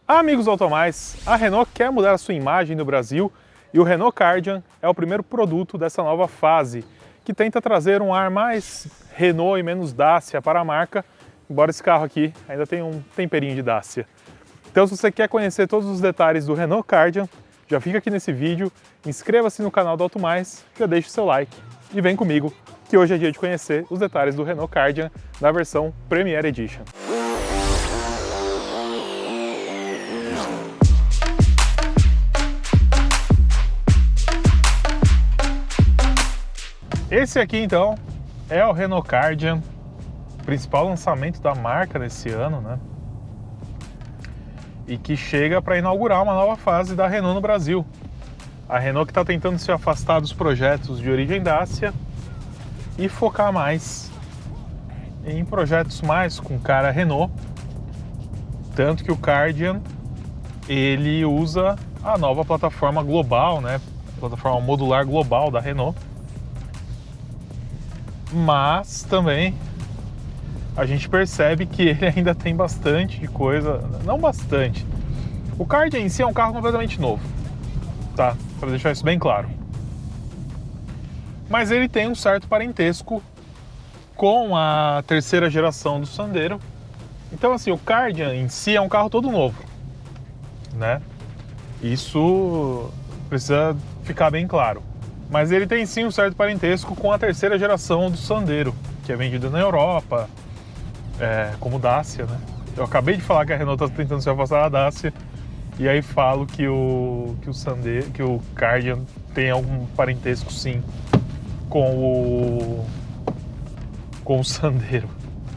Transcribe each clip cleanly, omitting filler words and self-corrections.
Amigos do Automais, a Renault quer mudar a sua imagem no Brasil e o Renault Kardian é o primeiro produto dessa nova fase, que tenta trazer um ar mais Renault e menos Dacia para a marca, embora esse carro aqui ainda tenha um temperinho de Dacia. Então, se você quer conhecer todos os detalhes do Renault Kardian, já fica aqui nesse vídeo, inscreva-se no canal do Automais, já deixe o seu like e vem comigo, que hoje é dia de conhecer os detalhes do Renault Kardian na versão Premier Edition. Esse aqui então é o Renault Kardian, principal lançamento da marca desse ano, né? E que chega para inaugurar uma nova fase da Renault no Brasil. A Renault que está tentando se afastar dos projetos de origem Dacia e focar mais em projetos mais com cara Renault. Tanto que o Kardian ele usa a nova plataforma global, né? Plataforma modular global da Renault. Mas também a gente percebe que ele ainda tem bastante coisa, não bastante. O Kardian em si é um carro completamente novo, tá? Para deixar isso bem claro. Mas ele tem um certo parentesco com a terceira geração do Sandero. Então assim, o Kardian em si é um carro todo novo, né? Isso precisa ficar bem claro. Mas ele tem sim um certo parentesco com a terceira geração do Sandero, que é vendido na Europa, como Dacia, né? Eu acabei de falar que a Renault está tentando se afastar da Dacia, e aí falo que o Kardian tem algum parentesco sim com o Sandero.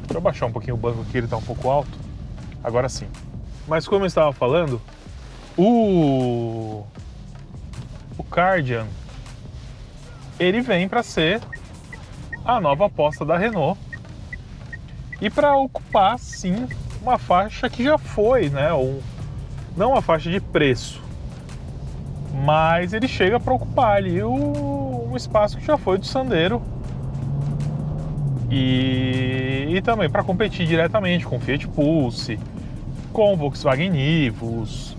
Deixa eu baixar um pouquinho o banco aqui, ele está um pouco alto. Agora sim. Mas como eu estava falando, o Kardian ele vem para ser a nova aposta da Renault e para ocupar, sim, uma faixa que já foi, né? Não uma faixa de preço, mas ele chega para ocupar ali um espaço que já foi do Sandero e também para competir diretamente com o Fiat Pulse, com o Volkswagen Nivus,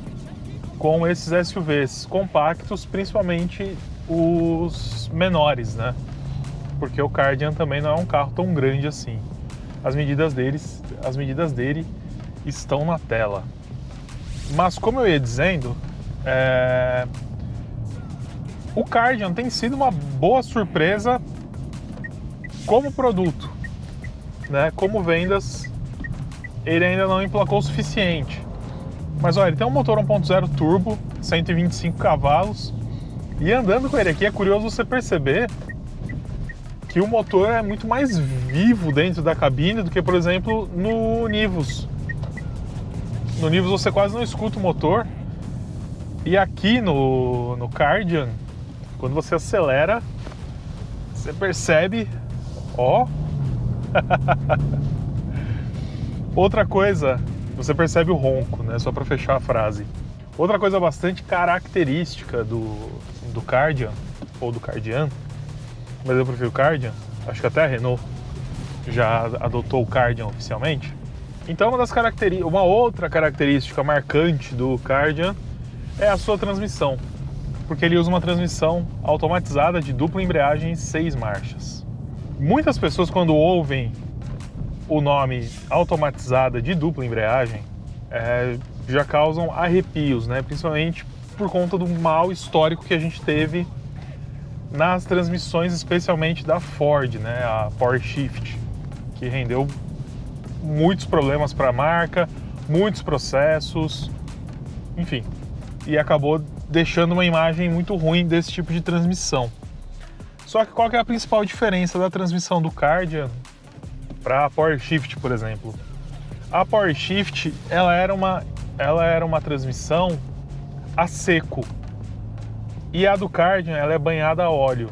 com esses SUVs compactos, principalmente os menores, né? Porque o Kardian também não é um carro tão grande assim. As medidas dele estão na tela. Mas como eu ia dizendo, o Kardian tem sido uma boa surpresa como produto, né? Como vendas, ele ainda não emplacou o suficiente. Mas olha, ele tem um motor 1.0 turbo, 125 cavalos. E andando com ele aqui é curioso você perceber que o motor é muito mais vivo dentro da cabine do que, por exemplo, no Nivus. No Nivus você quase não escuta o motor. E aqui no Kardian, quando você acelera, você percebe... Ó! Outra coisa, você percebe o ronco, né? Só para fechar a frase. Outra coisa bastante característica do Kardian, ou do Kardian, mas eu prefiro o Kardian, acho que até a Renault já adotou o Kardian oficialmente. Então uma outra característica marcante do Kardian é a sua transmissão, porque ele usa uma transmissão automatizada de dupla embreagem 6 marchas. Muitas pessoas, quando ouvem o nome automatizada de dupla embreagem, já causam arrepios, né? Principalmente por conta do mau histórico que a gente teve nas transmissões, especialmente da Ford, né? A Power Shift, que rendeu muitos problemas para a marca, muitos processos, enfim, e acabou deixando uma imagem muito ruim desse tipo de transmissão. Só que qual que é a principal diferença da transmissão do Kardian para a Power Shift, por exemplo? A Power Shift, ela era uma transmissão a seco, e a do Kardian ela é banhada a óleo.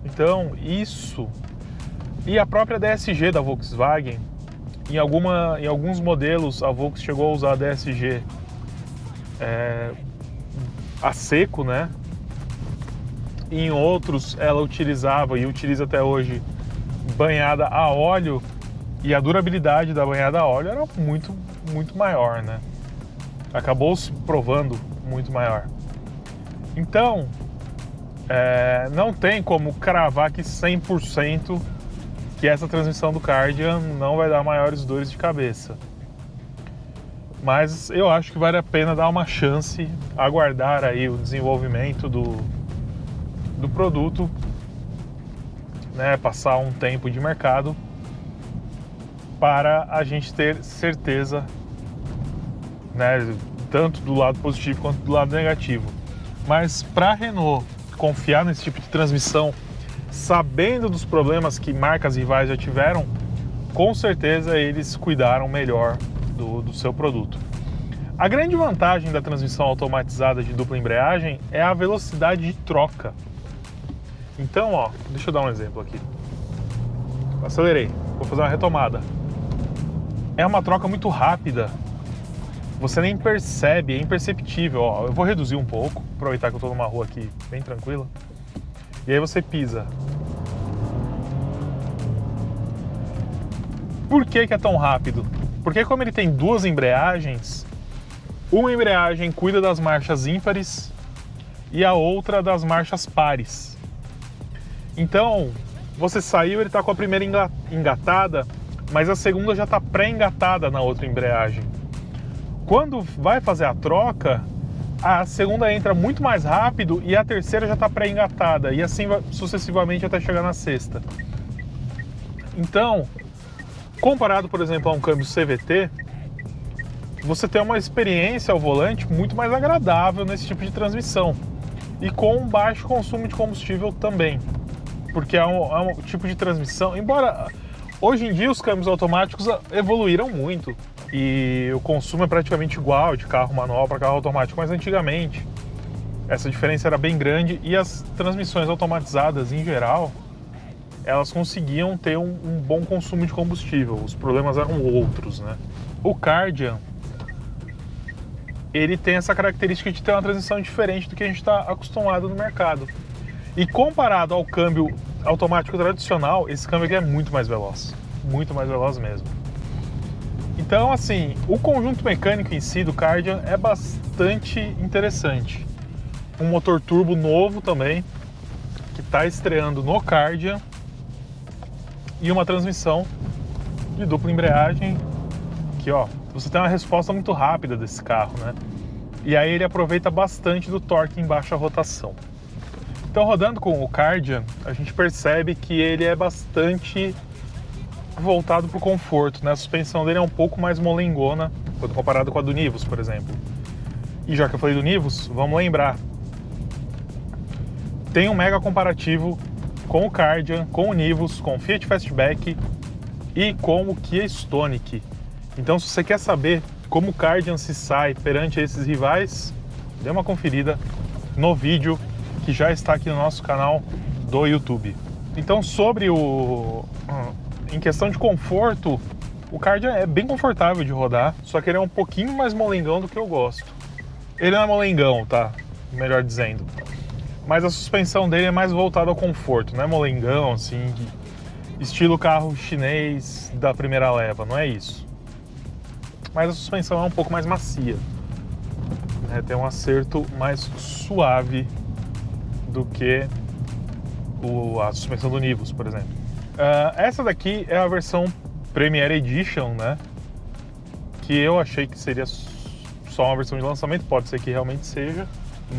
Então isso, e a própria DSG da Volkswagen, em alguns modelos a Volkswagen chegou a usar a DSG a seco, né? E em outros ela utilizava e utiliza até hoje banhada a óleo, e a durabilidade da banhada a óleo era muito maior, né? acabou se provando muito maior. Então, não tem como cravar que 100% que essa transmissão do Kardian não vai dar maiores dores de cabeça. Mas eu acho que vale a pena dar uma chance, aguardar aí o desenvolvimento do produto, né, passar um tempo de mercado para a gente ter certeza, né, tanto do lado positivo quanto do lado negativo. Mas para a Renault confiar nesse tipo de transmissão, sabendo dos problemas que marcas rivais já tiveram, com certeza eles cuidaram melhor do seu produto. A grande vantagem da transmissão automatizada de dupla embreagem é a velocidade de troca. Então, ó, deixa eu dar um exemplo aqui. Acelerei, vou fazer uma retomada. É uma troca muito rápida. Você nem percebe, é imperceptível. Ó, eu vou reduzir um pouco, aproveitar que eu estou numa rua aqui bem tranquila. E aí você pisa. Por que é tão rápido? Porque como ele tem duas embreagens, uma embreagem cuida das marchas ímpares e a outra das marchas pares. Então, você saiu, ele está com a primeira engatada, mas a segunda já está pré-engatada na outra embreagem. Quando vai fazer a troca, a segunda entra muito mais rápido e a terceira já está pré-engatada, e assim sucessivamente até chegar na sexta. Então, comparado, por exemplo, a um câmbio CVT, você tem uma experiência ao volante muito mais agradável nesse tipo de transmissão e com um baixo consumo de combustível também. Porque é um tipo de transmissão, embora hoje em dia os câmbios automáticos evoluíram muito e o consumo é praticamente igual de carro manual para carro automático, mas antigamente essa diferença era bem grande e as transmissões automatizadas em geral, elas conseguiam ter um bom consumo de combustível, os problemas eram outros, né? O Kardian, ele tem essa característica de ter uma transmissão diferente do que a gente está acostumado no mercado. E comparado ao câmbio automático tradicional, esse câmbio aqui é muito mais veloz mesmo. Então, assim, o conjunto mecânico em si do Kardian é bastante interessante. Um motor turbo novo também, que está estreando no Kardian, e uma transmissão de dupla embreagem, que ó, você tem uma resposta muito rápida desse carro, né? E aí ele aproveita bastante do torque em baixa rotação. Então, rodando com o Kardian, a gente percebe que ele é bastante voltado para o conforto, né? A suspensão dele é um pouco mais molengona quando comparado com a do Nivus, por exemplo. E já que eu falei do Nivus, vamos lembrar. Tem um mega comparativo com o Kardian, com o Nivus, com o Fiat Fastback e com o Kia Stonic. Então, se você quer saber como o Kardian se sai perante esses rivais, dê uma conferida no vídeo que já está aqui no nosso canal do YouTube. Então, em questão de conforto, o Kardian é bem confortável de rodar, só que ele é um pouquinho mais molengão do que eu gosto. Ele não é molengão, tá? Melhor dizendo. Mas a suspensão dele é mais voltada ao conforto, não é molengão, assim, estilo carro chinês da primeira leva, não é isso. Mas a suspensão é um pouco mais macia, né? Tem um acerto mais suave do que a suspensão do Nivus, por exemplo. Essa daqui é a versão Premier Edition, né? Que eu achei que seria só uma versão de lançamento, pode ser que realmente seja,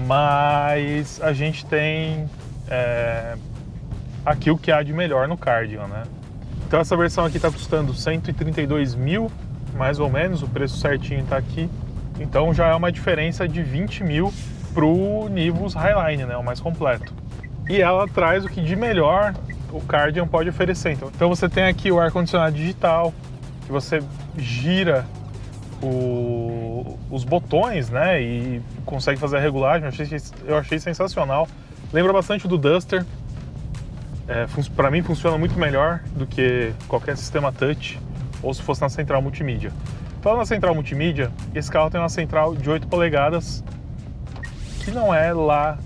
mas a gente tem aqui o que há de melhor no Kardian, né? Então essa versão aqui está custando 132 mil, mais ou menos, o preço certinho está aqui. Então já é uma diferença de 20 mil pro Nivus Highline, né, o mais completo. E ela traz o que de melhor o Kardian pode oferecer. Então você tem aqui o ar-condicionado digital, que você gira os botões, né, e consegue fazer a regulagem. Eu achei sensacional. Lembra bastante do Duster. Para mim funciona muito melhor do que qualquer sistema touch, ou se fosse na central multimídia. Falando na central multimídia, esse carro tem uma central de 8 polegadas, que não é lá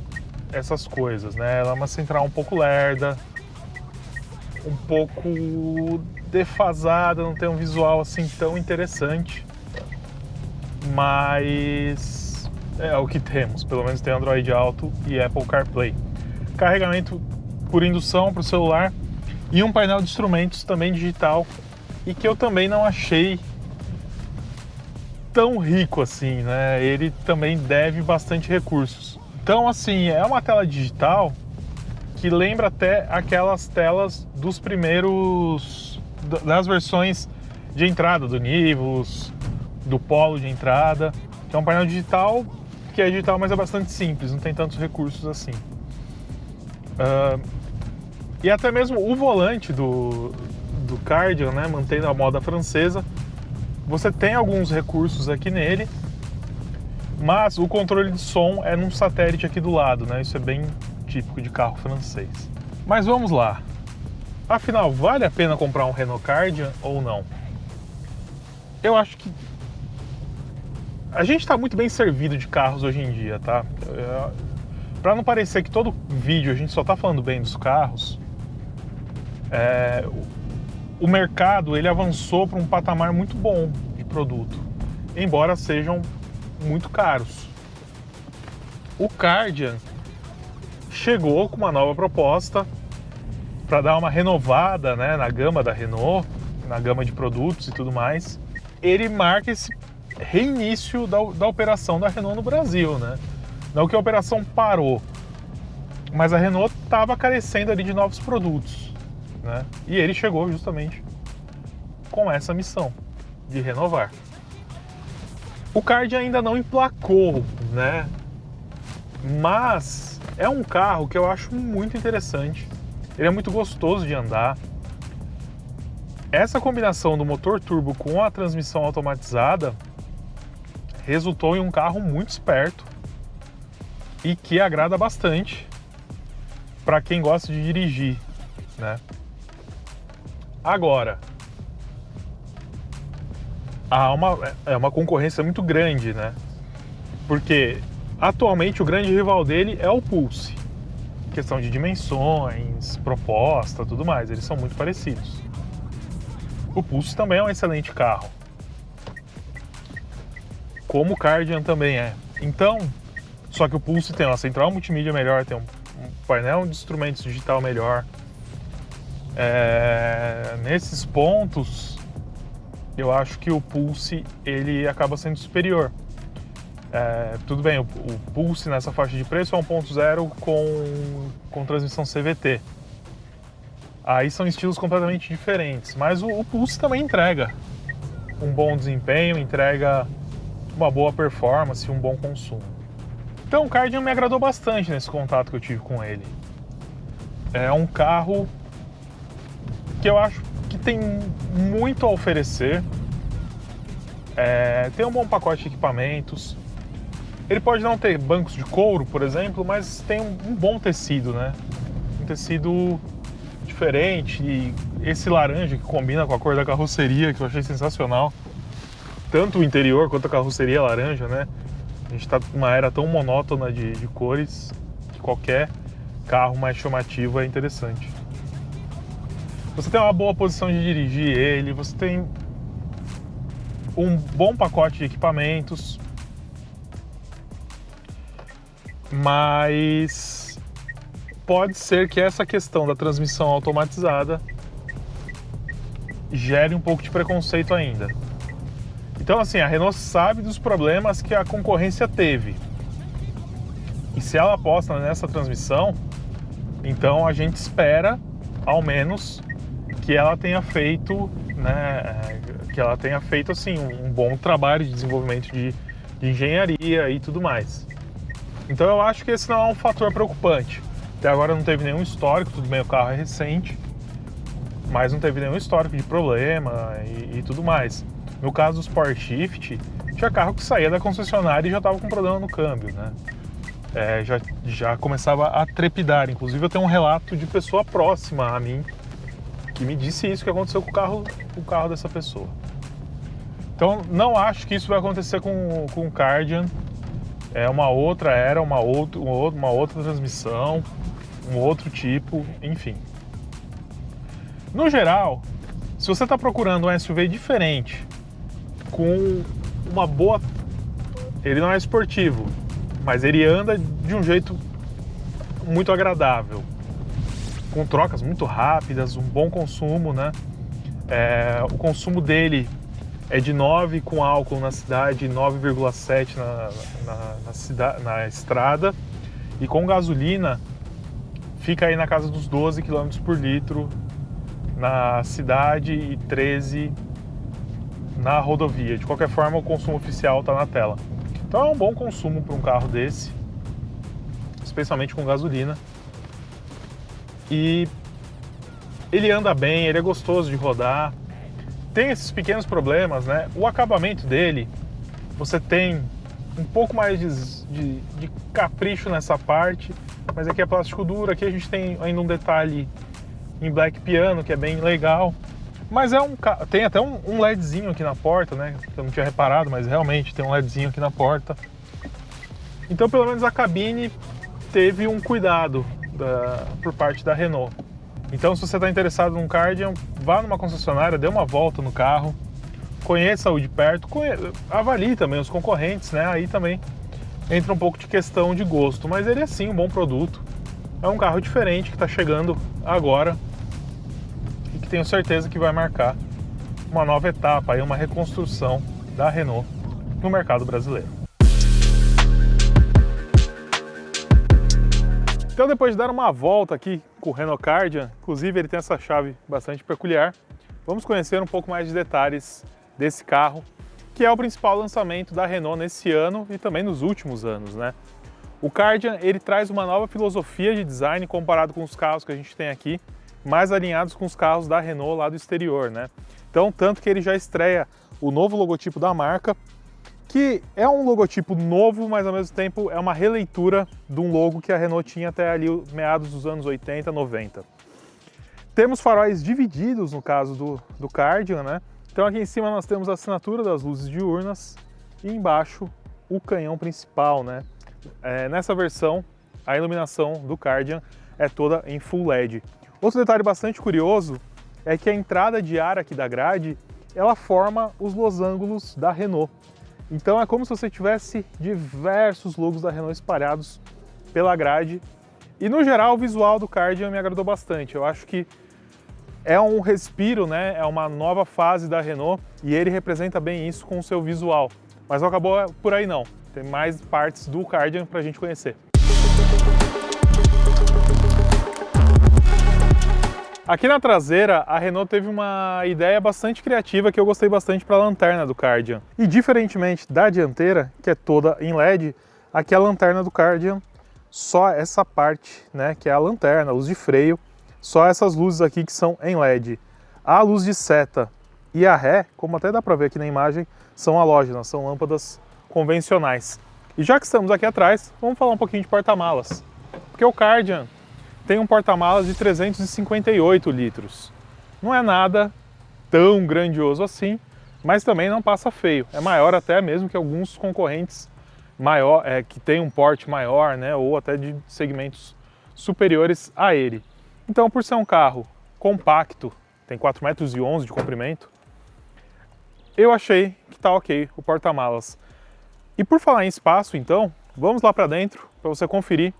essas coisas, né? Ela é uma central um pouco lerda, um pouco defasada, não tem um visual assim tão interessante. mas é o que temos. Pelo menos tem Android Auto e Apple CarPlay. Carregamento por indução para o celular e um painel de instrumentos também digital, e que eu também não achei tão rico assim, né? Ele também deve bastante recursos. Então, assim, é uma tela digital que lembra até aquelas telas dos primeiros, das versões de entrada do Nivus, do Polo de entrada, que é um painel digital, que é digital, mas é bastante simples, não tem tantos recursos assim. E até mesmo o volante do Kardian, né, mantendo a moda francesa, você tem alguns recursos aqui nele, mas o controle de som é num satélite aqui do lado, né? Isso é bem típico de carro francês. Mas vamos lá. Afinal, vale a pena comprar um Renault Kardian ou não? Eu acho que a gente está muito bem servido de carros hoje em dia, tá? Para não parecer que todo vídeo a gente só tá falando bem dos carros, o mercado ele avançou para um patamar muito bom de produto, embora sejam muito caros. O Kardian chegou com uma nova proposta para dar uma renovada, né, na gama da Renault, na gama de produtos e tudo mais. Ele marca esse reinício da operação da Renault no Brasil, né? Não que a operação parou, mas a Renault estava carecendo ali de novos produtos, né? E ele chegou justamente com essa missão de renovar. O Kardian ainda não emplacou, né? Mas é um carro que eu acho muito interessante. Ele é muito gostoso de andar. Essa combinação do motor turbo com a transmissão automatizada resultou em um carro muito esperto e que agrada bastante para quem gosta de dirigir, né? Agora, é uma concorrência muito grande, né? Porque atualmente o grande rival dele é o Pulse. Questão de dimensões, proposta, tudo mais, eles são muito parecidos. O Pulse também é um excelente carro, como o Kardian também é. Então, só que o Pulse tem uma central multimídia melhor, tem um painel de instrumentos digital melhor. Nesses pontos, eu acho que o Pulse ele acaba sendo superior. Tudo bem, o Pulse nessa faixa de preço é 1.0 com transmissão CVT. Aí são estilos completamente diferentes, mas o Pulse também entrega um bom desempenho, entrega uma boa performance, um bom consumo. Então o Kardian me agradou bastante nesse contato que eu tive com ele. É um carro que eu acho que tem muito a oferecer. Tem um bom pacote de equipamentos. Ele pode não ter bancos de couro, por exemplo, mas tem um bom tecido, né? Um tecido diferente, e esse laranja que combina com a cor da carroceria, que eu achei sensacional. Tanto o interior quanto a carroceria laranja, né? A gente está numa era tão monótona de cores que qualquer carro mais chamativo é interessante. Você tem uma boa posição de dirigir ele, você tem um bom pacote de equipamentos, mas pode ser que essa questão da transmissão automatizada gere um pouco de preconceito ainda. Então, assim, a Renault sabe dos problemas que a concorrência teve. E se ela aposta nessa transmissão, então a gente espera, ao menos, que ela tenha feito, né, assim, um bom trabalho de desenvolvimento de engenharia e tudo mais. Então eu acho que esse não é um fator preocupante. Até agora não teve nenhum histórico, tudo bem, o carro é recente, mas não teve nenhum histórico de problema e tudo mais. No caso do Sport Shift, tinha carro que saía da concessionária e já estava com problema no câmbio, né? Já começava a trepidar. Inclusive eu tenho um relato de pessoa próxima a mim que me disse isso que aconteceu com o carro dessa pessoa. Então não acho que isso vai acontecer com o Kardian. É uma outra era, uma outra transmissão, um outro tipo, enfim. No geral, se você está procurando um SUV diferente, com uma boa ele não é esportivo, mas ele anda de um jeito muito agradável, com trocas muito rápidas, um bom consumo, né? O consumo dele é de 9 com álcool na cidade e 9,7 na estrada, e com gasolina fica aí na casa dos 12 km por litro na cidade e 13 na rodovia. De qualquer forma, o consumo oficial está na tela. Então é um bom consumo para um carro desse, especialmente com gasolina. E ele anda bem, ele é gostoso de rodar. Tem esses pequenos problemas, né? O acabamento dele, você tem um pouco mais de capricho nessa parte, mas aqui é plástico duro. Aqui a gente tem ainda um detalhe em black piano, que é bem legal. Mas tem até um LEDzinho aqui na porta, né? Que eu não tinha reparado, mas realmente tem um LEDzinho aqui na porta. Então, pelo menos a cabine teve um cuidado por parte da Renault. Então, se você está interessado num Kardian, vá numa concessionária, dê uma volta no carro, conheça-o de perto, avalie também os concorrentes, né? Aí também entra um pouco de questão de gosto, mas ele é sim um bom produto. É um carro diferente que está chegando agora e que tenho certeza que vai marcar uma nova etapa, aí uma reconstrução da Renault no mercado brasileiro. Então, depois de dar uma volta aqui com o Renault Kardian, inclusive ele tem essa chave bastante peculiar, vamos conhecer um pouco mais de detalhes desse carro, que é o principal lançamento da Renault nesse ano e também nos últimos anos, né? O Kardian, ele traz uma nova filosofia de design comparado com os carros que a gente tem aqui, mais alinhados com os carros da Renault lá do exterior, né? Então, tanto que ele já estreia o novo logotipo da marca, que é um logotipo novo, mas ao mesmo tempo é uma releitura de um logo que a Renault tinha até ali meados dos anos 80, 90. Temos faróis divididos no caso do Kardian, né? Então aqui em cima nós temos a assinatura das luzes diurnas e embaixo o canhão principal, né? Nessa versão, a iluminação do Kardian é toda em Full LED. Outro detalhe bastante curioso é que a entrada de ar aqui da grade, ela forma os losangos da Renault. Então é como se você tivesse diversos logos da Renault espalhados pela grade. E no geral o visual do Kardian me agradou bastante. Eu acho que é um respiro, né? É uma nova fase da Renault e ele representa bem isso com o seu visual. Mas não acabou por aí não. Tem mais partes do Kardian pra gente conhecer. Aqui na traseira, a Renault teve uma ideia bastante criativa que eu gostei bastante para a lanterna do Kardian. E diferentemente da dianteira, que é toda em LED, aqui a lanterna do Kardian, só essa parte, né, que é a lanterna, a luz de freio, só essas luzes aqui que são em LED. A luz de seta e a ré, como até dá para ver aqui na imagem, são halógenas, são lâmpadas convencionais. E já que estamos aqui atrás, vamos falar um pouquinho de porta-malas. Porque o Kardian tem um porta-malas de 358 litros. Não é nada tão grandioso assim, mas também não passa feio. É maior até mesmo que alguns concorrentes que tem um porte maior, né, ou até de segmentos superiores a ele. Então, por ser um carro compacto, tem 4,11 m de comprimento, eu achei que tá ok o porta-malas. E por falar em espaço, então, vamos lá para dentro para você conferir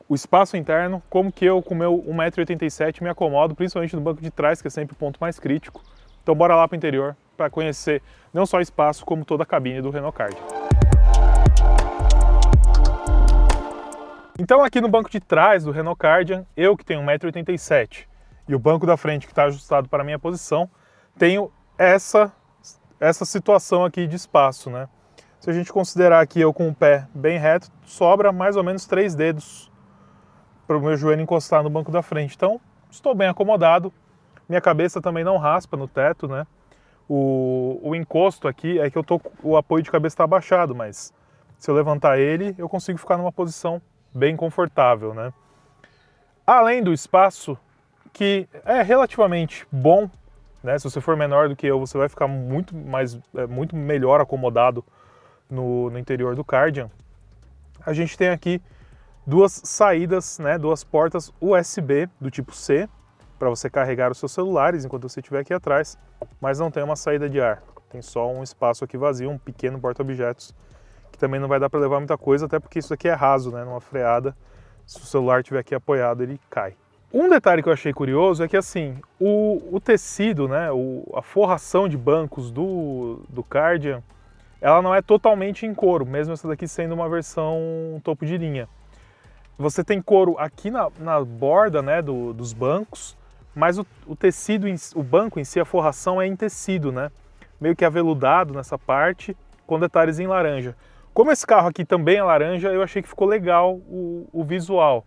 o espaço interno, como que eu com meu 1,87 m me acomodo, principalmente no banco de trás, que é sempre o ponto mais crítico. Então bora lá para o interior para conhecer não só o espaço, como toda a cabine do Renault Kardian. Então aqui no banco de trás do Renault Kardian, eu que tenho 1,87 m e o banco da frente que está ajustado para a minha posição, tenho essa situação aqui de espaço, né? Se a gente considerar aqui eu com o pé bem reto, sobra mais ou menos 3 dedos para o meu joelho encostar no banco da frente. Então, estou bem acomodado. Minha cabeça também não raspa no teto, né? O encosto aqui é que o apoio de cabeça está abaixado, mas se eu levantar ele, eu consigo ficar numa posição bem confortável, né? Além do espaço, que é relativamente bom, né? Se você for menor do que eu, você vai ficar muito melhor acomodado no interior do Kardian. A gente tem aqui duas saídas, né, duas portas USB do tipo C, para você carregar os seus celulares enquanto você estiver aqui atrás, mas não tem uma saída de ar. Tem só um espaço aqui vazio, um pequeno porta-objetos, que também não vai dar para levar muita coisa, até porque isso aqui é raso, né? Numa freada, se o celular estiver aqui apoiado, ele cai. Um detalhe que eu achei curioso é que assim, o tecido, né, a forração de bancos do Kardian, ela não é totalmente em couro, mesmo essa daqui sendo uma versão topo de linha. Você tem couro aqui na borda, né, dos bancos, mas o tecido, o banco em si, a forração é em tecido, né, meio que aveludado nessa parte, com detalhes em laranja. Como esse carro aqui também é laranja, eu achei que ficou legal o visual,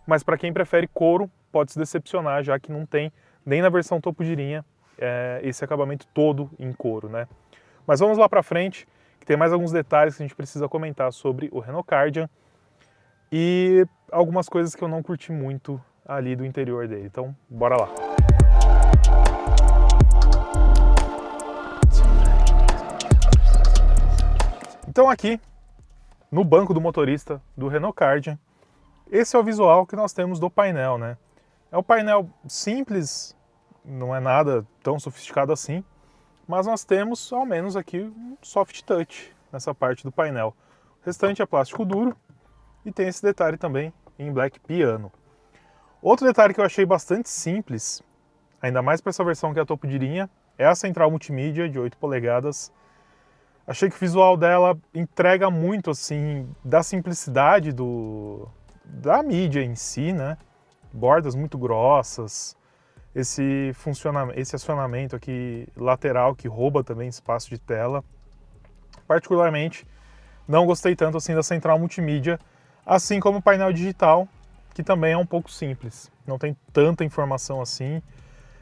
mas para quem prefere couro, pode se decepcionar, já que não tem nem na versão topo de linha esse acabamento todo em couro, né? Mas vamos lá para frente, que tem mais alguns detalhes que a gente precisa comentar sobre o Renault Kardian e algumas coisas que eu não curti muito ali do interior dele. Então, bora lá. Então aqui, no banco do motorista do Renault Kardian, esse é o visual que nós temos do painel, né? É um painel simples, não é nada tão sofisticado assim, mas nós temos ao menos aqui um soft touch nessa parte do painel. O restante é plástico duro e tem esse detalhe também em black piano. Outro detalhe que eu achei bastante simples, ainda mais para essa versão que é a topo de linha, é a central multimídia de 8 polegadas. Achei que o visual dela entrega muito assim da simplicidade da mídia em si, né? Bordas muito grossas, esse acionamento aqui lateral que rouba também espaço de tela. Particularmente, não gostei tanto assim da central multimídia, assim como o painel digital, que também é um pouco simples. Não tem tanta informação assim.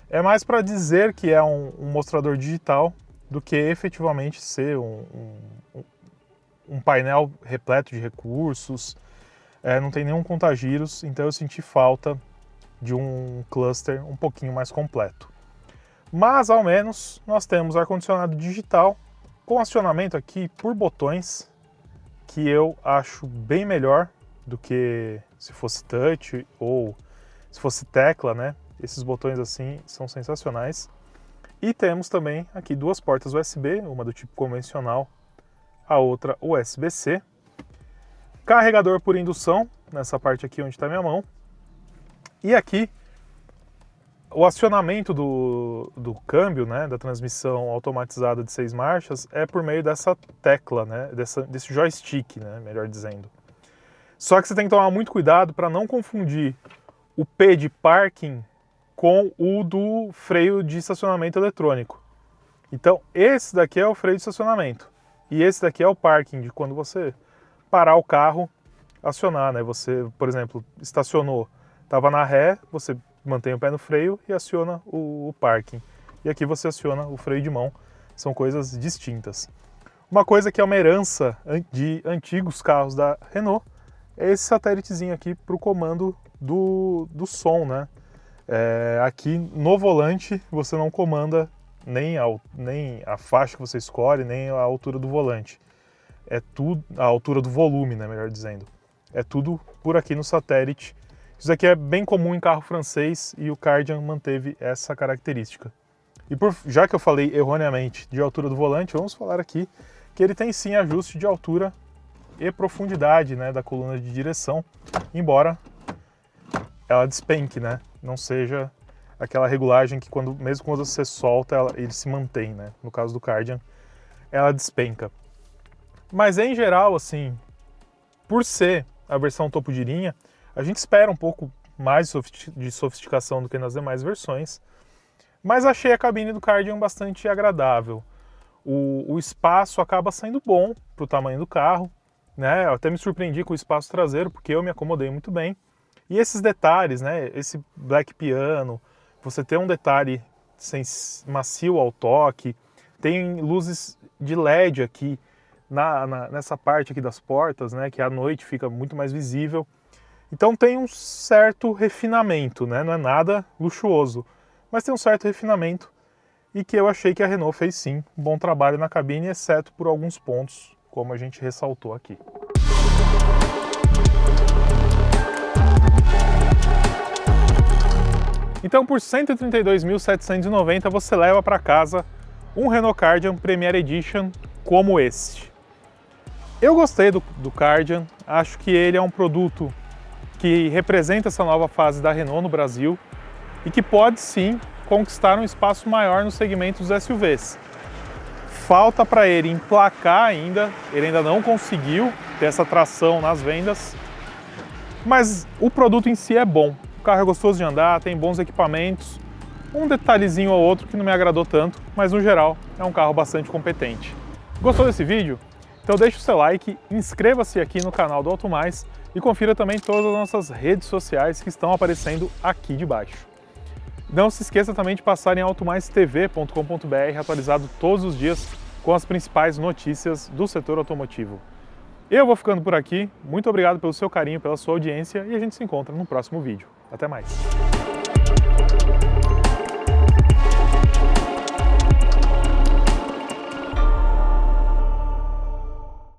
É mais para dizer que é um mostrador digital do que efetivamente ser um painel repleto de recursos. Não tem nenhum contagiros, então eu senti falta de um cluster um pouquinho mais completo. Mas, ao menos, nós temos ar-condicionado digital com acionamento aqui por botões, que eu acho bem melhor do que se fosse touch ou se fosse tecla, né? Esses botões assim são sensacionais. E temos também aqui duas portas USB, uma do tipo convencional, a outra USB-C. Carregador por indução, nessa parte aqui onde está minha mão. E aqui, o acionamento do câmbio, né, da transmissão automatizada de 6 marchas, é por meio dessa tecla, né, desse joystick, né, melhor dizendo. Só que você tem que tomar muito cuidado para não confundir o P de parking com o do freio de estacionamento eletrônico. Então, esse daqui é o freio de estacionamento. E esse daqui é o parking, de quando você parar o carro, acionar, né? Você, por exemplo, estacionou, estava na ré, você mantém o pé no freio e aciona o parking. E aqui você aciona o freio de mão. São coisas distintas. Uma coisa que é uma herança de antigos carros da Renault é esse satélitezinho aqui para o comando do som, né? Aqui no volante você não comanda nem a faixa que você escolhe, nem a altura do volante. É tudo a altura do volume, né, melhor dizendo. É tudo por aqui no satélite. Isso aqui é bem comum em carro francês e o Kardian manteve essa característica. E já que eu falei erroneamente de altura do volante, vamos falar aqui que ele tem sim ajuste de altura e profundidade, né, da coluna de direção, embora ela despenque, né, não seja aquela regulagem que mesmo quando você solta ele se mantém, né. No caso do Kardian, ela despenca. Mas em geral, assim, por ser a versão topo de linha, a gente espera um pouco mais de sofisticação do que nas demais versões, mas achei a cabine do Kardian bastante agradável. O espaço acaba sendo bom para o tamanho do carro, né? Eu até me surpreendi com o espaço traseiro, porque eu me acomodei muito bem. E esses detalhes, né? Esse black piano, você tem um detalhe macio ao toque, tem luzes de LED aqui, nessa parte aqui das portas, né, que à noite fica muito mais visível. Então tem um certo refinamento, né, não é nada luxuoso, mas tem um certo refinamento e que eu achei que a Renault fez sim um bom trabalho na cabine, exceto por alguns pontos, como a gente ressaltou aqui. Então por R$ 132.790 você leva para casa um Renault Kardian Premier Edition como este. Eu gostei do Kardian, acho que ele é um produto que representa essa nova fase da Renault no Brasil e que pode sim conquistar um espaço maior no segmento dos SUVs. Falta para ele emplacar ainda, ele ainda não conseguiu ter essa tração nas vendas, mas o produto em si é bom. O carro é gostoso de andar, tem bons equipamentos, um detalhezinho ou outro que não me agradou tanto, mas no geral é um carro bastante competente. Gostou desse vídeo? Então deixa o seu like, inscreva-se aqui no canal do AutoMais e confira também todas as nossas redes sociais que estão aparecendo aqui debaixo. Não se esqueça também de passar em automaistv.com.br, atualizado todos os dias com as principais notícias do setor automotivo. Eu vou ficando por aqui, muito obrigado pelo seu carinho, pela sua audiência e a gente se encontra no próximo vídeo. Até mais!